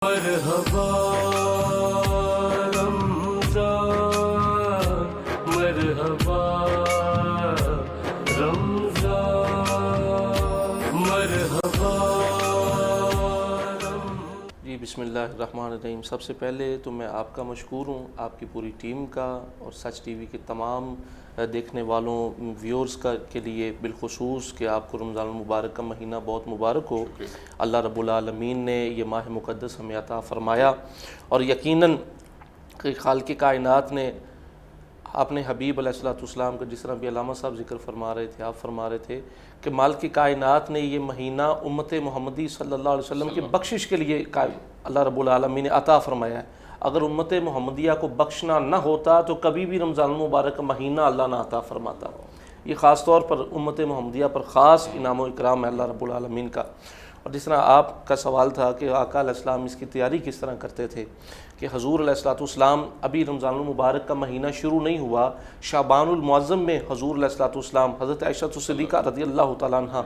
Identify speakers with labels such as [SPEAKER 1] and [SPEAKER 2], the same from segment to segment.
[SPEAKER 1] مرحبا رمضان مرحبا رمضان مرحبا
[SPEAKER 2] جی بسم اللہ الرحمن الرحیم۔ سب سے پہلے تو میں آپ کا مشکور ہوں، آپ کی پوری ٹیم کا اور سچ ٹی وی کے تمام دیکھنے والوں ویورز کے لیے بالخصوص کہ آپ کو رمضان المبارک کا مہینہ بہت مبارک ہو۔ اللہ رب العالمین نے یہ ماہ مقدس ہمیں عطا فرمایا اور یقیناً کہ خالق کائنات نے اپنے حبیب علیہ السلام کا، جس طرح بھی علامہ صاحب ذکر فرما رہے تھے، آپ فرما رہے تھے کہ مالک کائنات نے یہ مہینہ امت محمدی صلی اللہ علیہ وسلم کی بخشش کے لیے اللہ رب العالمین نے عطا فرمایا ہے۔ اگر امت محمدیہ کو بخشنا نہ ہوتا تو کبھی بھی رمضان المبارک کا مہینہ اللہ نہ عطا فرماتا۔ یہ خاص طور پر امت محمدیہ پر خاص انعام و اکرام ہے اللہ رب العالمین کا۔ اور جس طرح آپ کا سوال تھا کہ آقا علیہ السلام اس کی تیاری کس طرح کرتے تھے، کہ حضور علیہ السلام ابھی رمضان المبارک کا مہینہ شروع نہیں ہوا، شعبان المعظم میں حضور علیہ السلام حضرت عائشہ صدیقہ رضی اللہ تعالیٰ عنہ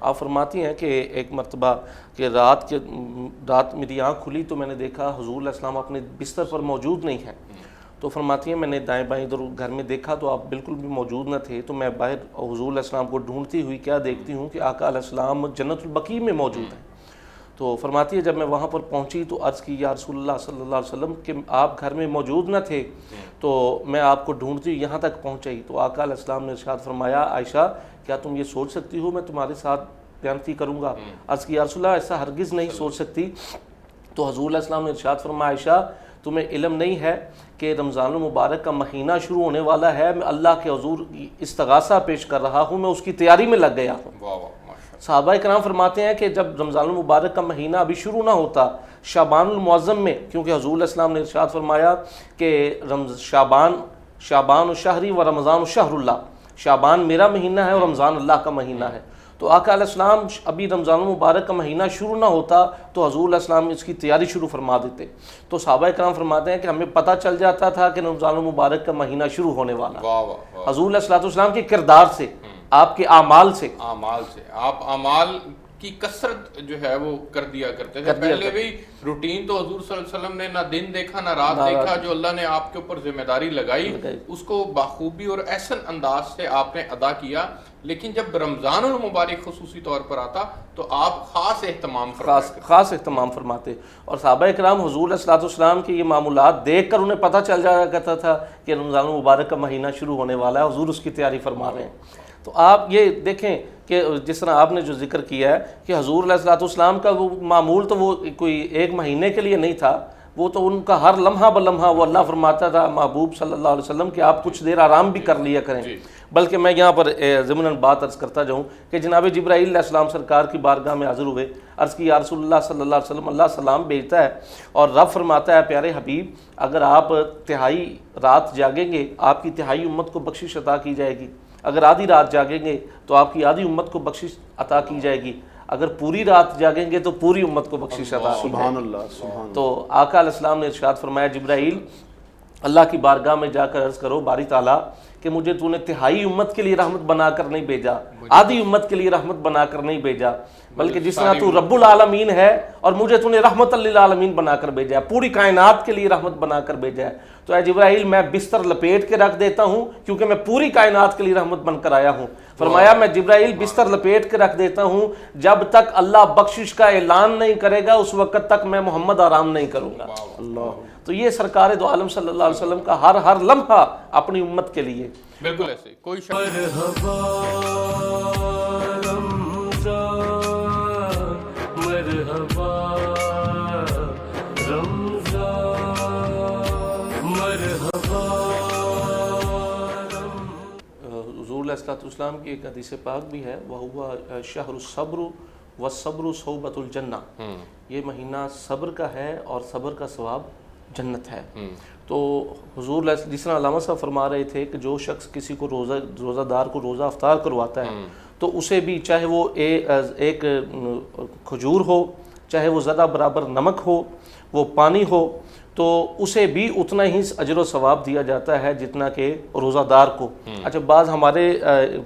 [SPEAKER 2] آپ فرماتی ہیں کہ ایک مرتبہ کہ رات میری آنکھ کھلی تو میں نے دیکھا حضور علیہ السلام اپنے بستر پر موجود نہیں ہیں۔ تو فرماتی ہیں میں نے دائیں بائیں ادھر گھر میں دیکھا تو آپ بالکل بھی موجود نہ تھے، تو میں باہر حضور علیہ السلام کو ڈھونڈتی ہوئی کیا دیکھتی ہوں کہ آقا علیہ السلام جنت البقیع میں موجود ہیں۔ تو فرماتی ہے جب میں وہاں پر پہنچی تو عرض کی یا رسول اللہ صلی اللہ علیہ وسلم کہ آپ گھر میں موجود نہ تھے، تو میں آپ کو ڈھونڈتی ہوئی یہاں تک پہنچائی۔ تو آقا علیہ السلام نے ارشاد فرمایا عائشہ کیا تم یہ سوچ سکتی ہو میں تمہارے ساتھ زیادتی کروں گا؟ عرض کی یا رسول اللہ ایسا ہرگز نہیں سوچ سکتی۔ تو حضور علیہ السلام نے ارشاد فرمایا عائشہ تمہیں علم نہیں ہے کہ رمضان المبارک کا مہینہ شروع ہونے والا ہے، میں اللہ کے حضور استغاثہ پیش کر رہا ہوں، میں اس کی تیاری میں لگ گیا ہوں۔ صحابہ کرام فرماتے ہیں کہ جب رمضان المبارک کا مہینہ ابھی شروع نہ ہوتا، شعبان المعظم میں، کیونکہ حضور علیہ السلام نے ارشاد فرمایا کہ شعبان شہری و رمضان شہر اللہ، شعبان میرا مہینہ ہے اور رمضان اللہ کا مہینہ ہے۔ تو آقا علیہ السلام ابھی رمضان المبارک کا مہینہ شروع نہ ہوتا تو حضور علیہ السلام اس کی تیاری شروع فرما دیتے۔ تو صحابہ کرام فرماتے ہیں کہ ہمیں پتہ چل جاتا تھا کہ رمضان المبارک کا مہینہ شروع ہونے والا ہے حضور علیہ السلام کے کردار سے، آپ کے اعمال سے
[SPEAKER 3] آپ اعمال کی کثرت جو ہے وہ کر دیا کرتے تھے۔ پہلے بھی روٹین تو حضور صلی اللہ علیہ وسلم نے نہ دن دیکھا نہ رات دیکھا، جو اللہ نے آپ کے اوپر ذمہ داری لگائی اس کو بخوبی اور احسن انداز سے آپ نے ادا کیا۔ لیکن جب رمضان المبارک خصوصی طور پر آتا تو آپ خاص اہتمام
[SPEAKER 2] فرماتے، اور صحابہ کرام حضور علیہ السلام کے یہ معمولات دیکھ کر انہیں پتہ چل جایا کرتا تھا کہ رمضان المبارک کا مہینہ شروع ہونے والا ہے، حضور اس کی تیاری فرما رہے ہیں۔ تو آپ یہ دیکھیں کہ جس طرح آپ نے جو ذکر کیا ہے کہ حضور علیہ السلام کا وہ معمول تو وہ کوئی ایک مہینے کے لیے نہیں تھا، وہ تو ان کا ہر لمحہ بلمحہ وہ اللہ فرماتا تھا محبوب صلی اللہ علیہ وسلم کہ آپ کچھ دیر آرام بھی کر لیا کریں۔ بلکہ میں یہاں پر ضمناً بات عرض کرتا جاؤں کہ جناب جبرائیل علیہ السلام سرکار کی بارگاہ میں حاضر ہوئے، عرض کی یا رسول اللہ صلی اللہ علیہ وسلم اللہ سلام بھیجتا ہے اور رب فرماتا ہے پیارے حبیب اگر آپ تہائی رات جاگیں گے آپ کی تہائی امت کو بخشش عطا کی جائے گی، اگر آدھی رات جاگیں گے تو آپ کی آدھی امت کو بخشش عطا کی جائے گی، اگر پوری رات جاگیں گے تو پوری امت کو بخشش عطا کی جائے گی۔ تو آقا علیہ السلام نے ارشاد فرمایا جبرائیل اللہ کی بارگاہ میں جا کر عرض کرو باری تعالیٰ کہ مجھے تو نے تہائی امت کے لیے رحمت بنا کر نہیں بھیجا، آدھی امت کے لیے رحمت بنا کر نہیں بھیجا، بلکہ جس طرح تو رب العالمین ہے اور مجھے تو نے رحمت للعالمین بنا کر بھیجا ہے، پوری کائنات کے لیے رحمت بنا کر بھیجا ہے۔ تو اے جبرائیل میں بستر لپیٹ کے رکھ دیتا ہوں کیونکہ میں پوری کائنات کے لیے رحمت بن کر آیا ہوں۔ فرمایا میں جبرائیل بستر لپیٹ کے رکھ دیتا ہوں، جب تک اللہ بخشش کا اعلان نہیں کرے گا اس وقت تک میں محمد آرام نہیں کروں گا۔ تو یہ سرکار دو عالم صلی اللہ علیہ وسلم کا ہر لمحہ اپنی امت کے لیے
[SPEAKER 3] بالکل ایسے کوئی شک
[SPEAKER 1] مرحبا رمضان مرحبا رمضان مرحبا۔
[SPEAKER 2] حضور علیہ السلام کی ایک حدیث پاک بھی ہے وَهُوَ شَهْرُ الصَّبْرُ وَالصَّبْرُ صَوْبَةُ الْجَنَّةِ، یہ مہینہ صبر کا ہے اور صبر کا ثواب جنت ہے۔ تو حضور جس طرح علامہ صاحب فرما رہے تھے کہ جو شخص کسی کو روزہ دار کو روزہ افطار کرواتا ہے تو اسے بھی چاہے وہ ایک کھجور ہو چاہے وہ ذرہ برابر نمک ہو، وہ پانی ہو، تو اسے بھی اتنا ہی اجر و ثواب دیا جاتا ہے جتنا کہ روزہ دار کو۔ اچھا، بعض ہمارے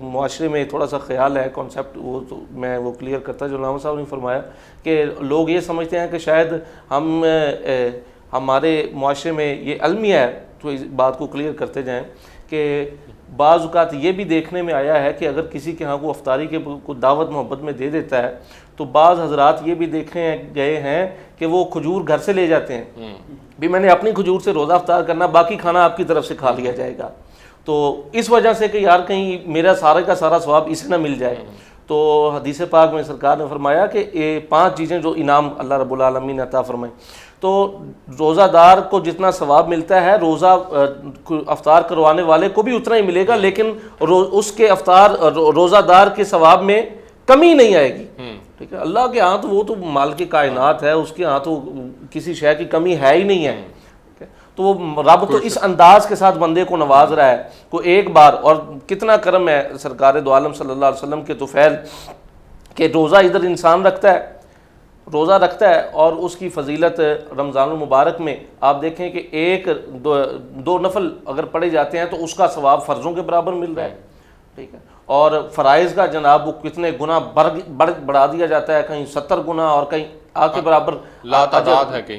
[SPEAKER 2] معاشرے میں تھوڑا سا خیال ہے، کانسیپٹ وہ تو میں وہ کلیئر کرتا جو علامہ صاحب نے فرمایا کہ لوگ یہ سمجھتے ہیں کہ شاید ہمارے معاشرے میں یہ المیہ ہے، تو اس بات کو کلیئر کرتے جائیں کہ بعض اوقات یہ بھی دیکھنے میں آیا ہے کہ اگر کسی کے ہاں کو افطاری کے کو دعوت محبت میں دے دیتا ہے تو بعض حضرات یہ بھی دیکھے گئے ہیں کہ وہ کھجور گھر سے لے جاتے ہیں، بھی میں نے اپنی کھجور سے روزہ افطار کرنا، باقی کھانا آپ کی طرف سے کھا لیا جائے گا، تو اس وجہ سے کہ یار کہیں میرا سارے کا سارا ثواب اسے نہ مل جائے۔ تو حدیث پاک میں سرکار نے فرمایا کہ یہ 5 چیزیں جو انعام اللہ رب العالمین نے عطا فرمائے، تو روزہ دار کو جتنا ثواب ملتا ہے روزہ افطار کروانے والے کو بھی اتنا ہی ملے گا، لیکن اس کے روزہ دار کے ثواب میں کمی نہیں آئے گی، ٹھیک ہے۔ اللہ کے ہاں تو وہ تو مال کی کائنات ہے، اس کے ہاں تو کسی شے کی کمی ہے ہی نہیں ہے، تو وہ رب تو اس انداز کے ساتھ بندے کو نواز رہا ہے، کوئی ایک بار، اور کتنا کرم ہے سرکار دو عالم صلی اللہ علیہ وسلم کے طفیل کہ روزہ ادھر انسان روزہ رکھتا ہے اور اس کی فضیلت رمضان المبارک میں آپ دیکھیں کہ ایک دو نفل اگر پڑھے جاتے ہیں تو اس کا ثواب فرضوں کے برابر مل رہا ہے، ٹھیک ہے، اور فرائض کا جناب وہ کتنے گنا بڑھا دیا جاتا ہے، کہیں 70 گنا اور کہیں آگ کے برابر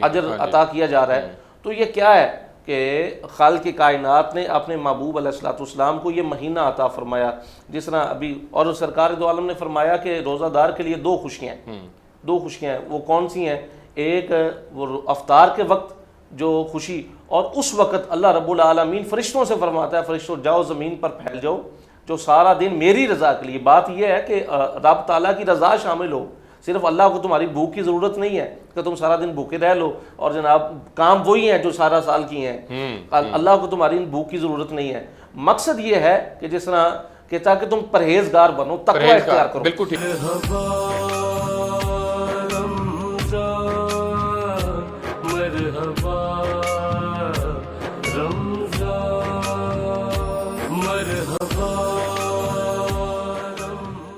[SPEAKER 2] اجر عطا کیا جا رہا ہے۔ تو یہ کیا ہے کہ خالق کائنات نے اپنے محبوب علیہ الصلوۃ والسلام کو یہ مہینہ عطا فرمایا، جس طرح ابھی، اور سرکار دو عالم نے فرمایا کہ روزہ دار کے لیے 2 خوشیاں ہیں، وہ کون سی ہیں؟ ایک وہ افطار کے وقت جو خوشی، اور اس وقت اللہ رب العالمین فرشتوں سے فرماتا ہے فرشتوں جاؤ زمین پر پھیل جاؤ، جو سارا دن میری رضا کے لیے۔ بات یہ ہے کہ رب تعالیٰ کی رضا شامل ہو، صرف اللہ کو تمہاری بھوک کی ضرورت نہیں ہے کہ تم سارا دن بھوکے رہ لو اور جناب کام وہی ہیں جو سارا سال کی ہیں، اللہ کو تمہاری بھوک کی ضرورت نہیں ہے۔ مقصد یہ ہے کہ جس طرح کہ تاکہ تم پرہیزگار بنو، تقوی اختیار کرو۔
[SPEAKER 3] بالکل ٹھیک۔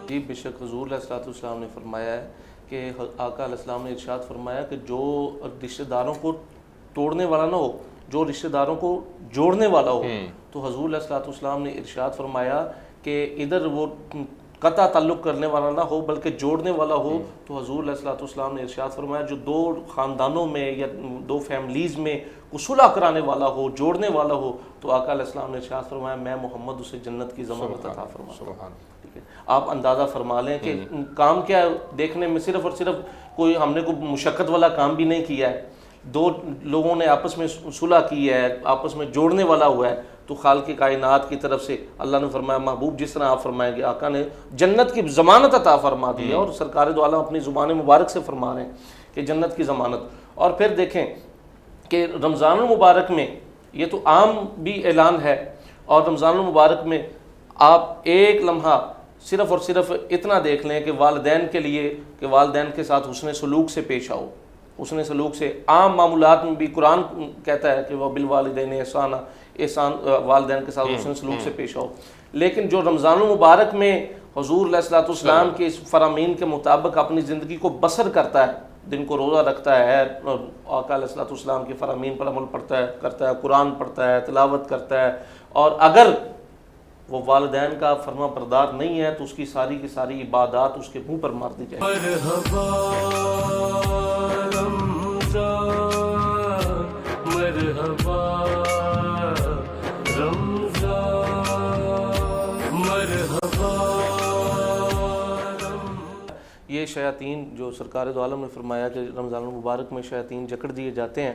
[SPEAKER 2] جی بے شک حضور علیہ الصلوۃ والسلام نے فرمایا ہے کہ آقا علیہ السلام نے ارشاد فرمایا کہ جو رشتہ داروں کو توڑنے والا نہ ہو، جو رشتہ داروں کو جوڑنے والا ہو، تو حضور علیہ الصلوۃ والسلام نے ارشاد فرمایا کہ ادھر وہ قطع تعلق کرنے والا نہ ہو بلکہ جوڑنے والا ہو، تو حضور علیہ الصلوۃ والسلام نے ارشاد فرمایا جو 2 خاندانوں میں یا 2 فیملیز میں صلح کرانے والا ہو، جوڑنے والا ہو، تو آقا علیہ السلام نے ارشاد فرمایا میں محمد اسے جنت کی ضمانت عطا فرماتا ہوں۔ ٹھیک ہے، آپ اندازہ فرما لیں کہ کام کیا ہے، دیکھنے میں صرف اور صرف کوئی ہم نے کوئی مشقت والا کام بھی نہیں کیا ہے، 2 لوگوں نے آپس میں صلح کی ہے، آپس میں جوڑنے والا ہوا ہے، تو خالق کائنات کی طرف سے اللہ نے فرمایا محبوب جس طرح آپ فرمائیں گے، آقا نے جنت کی ضمانت عطا فرما دی ہے، اور سرکار دو عالم اپنی زبان مبارک سے فرما رہے ہیں کہ جنت کی ضمانت۔ اور پھر دیکھیں کہ رمضان المبارک میں یہ تو عام بھی اعلان ہے، اور رمضان المبارک میں آپ ایک لمحہ صرف اور صرف اتنا دیکھ لیں کہ والدین کے لیے کہ والدین کے ساتھ حسن سلوک سے پیش آؤ، حسن سلوک سے عام معمولات میں بھی قرآن کہتا ہے کہ وہ بالوالدین احسانا، احسان والدین کے ساتھ حسن سلوک سے پیش آؤ، لیکن جو رمضان المبارک میں حضور علیہ الصلوۃ والسلام کے اس فرامین کے مطابق اپنی زندگی کو بسر کرتا ہے، دن کو روزہ رکھتا ہے، آقا علیہ الصلوۃ والسلام کے فرامین پر عمل کرتا ہے، قرآن پڑھتا ہے، تلاوت کرتا ہے، اور اگر وہ والدین کا فرما بردار نہیں ہے تو اس کی ساری کی ساری عبادات اس کے منہ پر مار دی جائے۔
[SPEAKER 1] مرحبا رمضان، مرحبا رمضان، مرحبا۔
[SPEAKER 2] یہ شیاطین جو سرکار دو عالم نے فرمایا کہ رمضان المبارک میں شیاطین جکڑ دیے جاتے ہیں،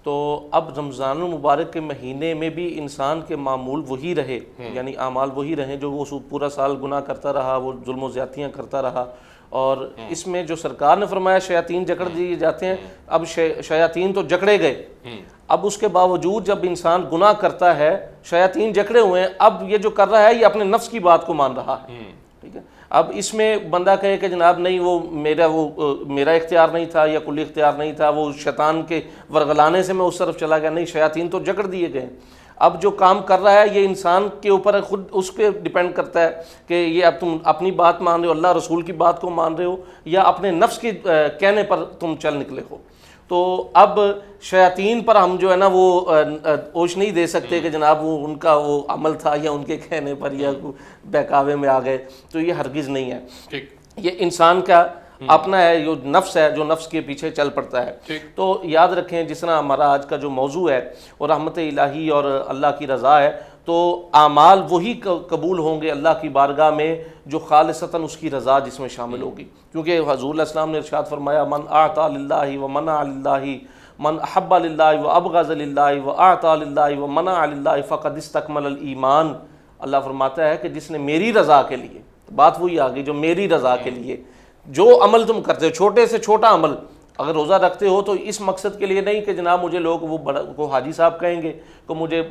[SPEAKER 2] تو اب رمضان المبارک کے مہینے میں بھی انسان کے معمول وہی رہے، یعنی اعمال وہی رہیں جو وہ پورا سال گناہ کرتا رہا، وہ ظلم و زیادتیاں کرتا رہا، اور اس میں جو سرکار نے فرمایا شیاطین جکڑ دیے جاتے ہیں، اب شیاطین تو جکڑے گئے، اب اس کے باوجود جب انسان گناہ کرتا ہے، شیاطین جکڑے ہوئے ہیں، اب یہ جو کر رہا ہے یہ اپنے نفس کی بات کو مان رہا ہے، ٹھیک ہے۔ اب اس میں بندہ کہے کہ جناب نہیں وہ میرا اختیار نہیں تھا یا کلی اختیار نہیں تھا، وہ شیطان کے ورغلانے سے میں اس طرف چلا گیا، نہیں، شیاطین تو جکڑ دیے گئے۔ اب جو کام کر رہا ہے یہ انسان کے اوپر خود اس پہ ڈیپینڈ کرتا ہے کہ یہ اب تم اپنی بات مان رہے ہو، اللہ رسول کی بات کو مان رہے ہو، یا اپنے نفس کے کہنے پر تم چل نکلے ہو۔ تو اب شیاطین پر ہم جو ہے نا وہ اوش نہیں دے سکتے کہ جناب وہ ان کا وہ عمل تھا یا ان کے کہنے پر یا بہکاوے میں آ گئے، تو یہ ہرگز نہیں ہے۔ یہ انسان کا اپنا ہے، جو نفس ہے، جو نفس کے پیچھے چل پڑتا ہے۔ تو یاد رکھیں جس طرح ہمارا آج کا جو موضوع ہے وہ رحمت الہی اور اللہ کی رضا ہے، تو اعمال وہی قبول ہوں گے اللہ کی بارگاہ میں جو خالصتاً اس کی رضا جس میں شامل ہوگی، کیونکہ حضور علیہ السلام نے ارشاد فرمایا من اعطى للہ ومنع للہ من احب للہ وابغض للہ واعطى للہ ومنع للہ فقد استکمل الایمان۔ اللہ فرماتا ہے کہ جس نے میری رضا کے لیے، بات وہی آ گئی جو میری رضا کے لیے جو عمل تم کرتے ہو، چھوٹے سے چھوٹا عمل اگر روزہ رکھتے ہو تو اس مقصد کے لیے نہیں کہ جناب مجھے لوگ وہ بڑا کو حاجی صاحب کہیں گے، کو مجھے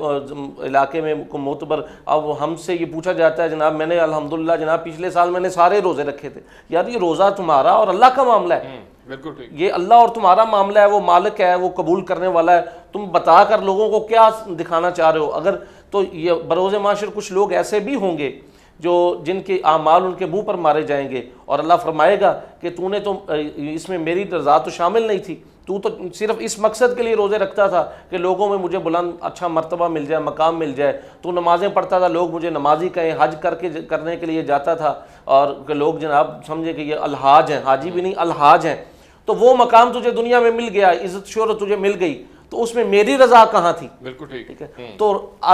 [SPEAKER 2] علاقے میں کو معتبر، اب ہم سے یہ پوچھا جاتا ہے جناب میں نے الحمدللہ جناب پچھلے سال میں نے سارے روزے رکھے تھے، یار یہ روزہ تمہارا اور اللہ کا معاملہ ہے،
[SPEAKER 3] بالکل ٹھیک،
[SPEAKER 2] یہ اللہ اور تمہارا معاملہ ہے، وہ مالک ہے، وہ قبول کرنے والا ہے، تم بتا کر لوگوں کو کیا دکھانا چاہ رہے ہو؟ اگر تو یہ بروز معاشر کچھ لوگ ایسے بھی ہوں گے جو جن کے اعمال ان کے منہ پر مارے جائیں گے، اور اللہ فرمائے گا کہ تو نے تو اس میں میری رضا تو شامل نہیں تھی، تو صرف اس مقصد کے لیے روزے رکھتا تھا کہ لوگوں میں مجھے بلند اچھا مرتبہ مل جائے، مقام مل جائے، تو نمازیں پڑھتا تھا لوگ مجھے نمازی کہیں، حج کرنے کے لیے جاتا تھا اور کہ لوگ جناب سمجھے کہ یہ الحاج ہیں، حاجی بھی نہیں الحاج ہیں، تو وہ مقام تجھے دنیا میں مل گیا، عزت شہرت تجھے مل گئی، تو اس میں میری رضا کہاں تھی؟
[SPEAKER 3] بالکل ٹھیک
[SPEAKER 2] ہے، تو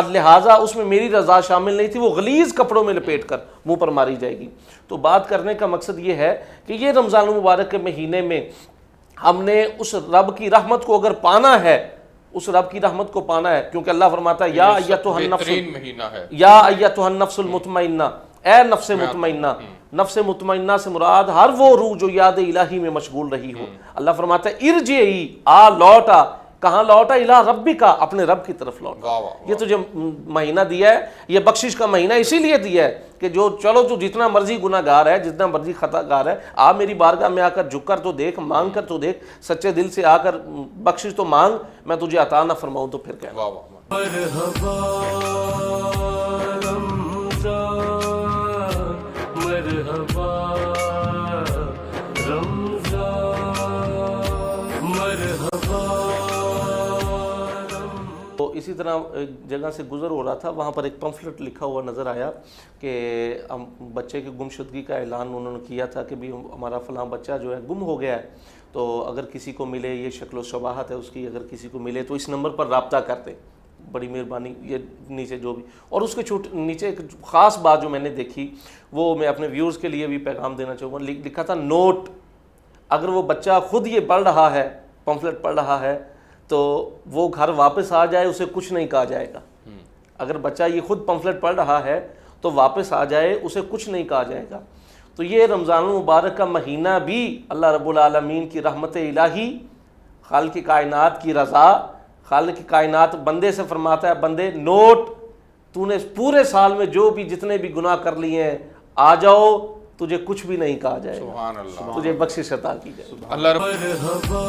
[SPEAKER 2] لہٰذا اس میں میری رضا شامل نہیں تھی، وہ غلیظ کپڑوں میں لپیٹ کر منہ پر ماری جائے گی۔ تو بات کرنے کا مقصد یہ ہے کہ یہ رمضان المبارک کے مہینے میں ہم نے اس رب کی رحمت کو اگر پانا ہے، اس رب کی رحمت کو پانا ہے، کیونکہ اللہ فرماتا ہے یا ایتھا النفس،
[SPEAKER 3] مہینہ ہے
[SPEAKER 2] یا ایتھا النفس المطمئنہ، اے نفس مطمئنہ۔ نفس مطمئنہ سے مراد ہر وہ روح جو یاد الہی میں مشغول رہی ہو۔ اللہ فرماتا ہے ارجعی، آ لوٹا، کہاں لوٹا؟ الہ ربی کا، اپنے رب کی طرف لوٹا۔ یہ تجھے مہینہ دیا ہے، یہ بخشش کا مہینہ اسی لیے دیا ہے کہ جو چلو تو جتنا مرضی گناہ گار ہے، جتنا مرضی خطا گار ہے، آ میری بارگاہ میں آ کر جھک کر تو دیکھ، مانگ کر تو دیکھ، سچے دل سے آ کر بخشش تو مانگ، میں تجھے عطا نہ فرماؤں تو پھر کہنا۔
[SPEAKER 1] مرحبا رمضان، مرحبا رمضان، مرحبا۔
[SPEAKER 2] تو اسی طرح ایک جگہ سے گزر ہو رہا تھا، وہاں پر ایک پمفلٹ لکھا ہوا نظر آیا کہ بچے کی گمشدگی کا اعلان انہوں نے کیا تھا کہ بھی ہمارا فلاں بچہ جو ہے گم ہو گیا ہے، تو اگر کسی کو ملے، یہ شکل و شباہت ہے اس کی، اگر کسی کو ملے تو اس نمبر پر رابطہ کرتے، بڑی مہربانی۔ یہ نیچے جو بھی، اور اس کے نیچے ایک خاص بات جو میں نے دیکھی وہ میں اپنے ویورز کے لیے بھی پیغام دینا چاہوں گا، لکھا تھا نوٹ، اگر وہ بچہ خود یہ پڑھ رہا ہے، پمفلٹ پڑھ رہا ہے، تو وہ گھر واپس آ جائے اسے کچھ نہیں کہا جائے گا۔ اگر بچہ یہ خود پمفلٹ پڑھ رہا ہے تو واپس آ جائے اسے کچھ نہیں کہا جائے گا۔ تو یہ رمضان المبارک کا مہینہ بھی اللہ رب العالمین کی رحمت الہی، خالق کائنات کی رضا، خالق کائنات بندے سے فرماتا ہے بندے نوٹ، تو نے پورے سال میں جو بھی جتنے بھی گناہ کر لیے ہیں آ جاؤ، تجھے کچھ بھی نہیں کہا جائے گا،
[SPEAKER 3] سبحان اللہ،
[SPEAKER 2] تجھے بخشش عطا کی جائے گی۔
[SPEAKER 3] اللہ
[SPEAKER 1] مرحبا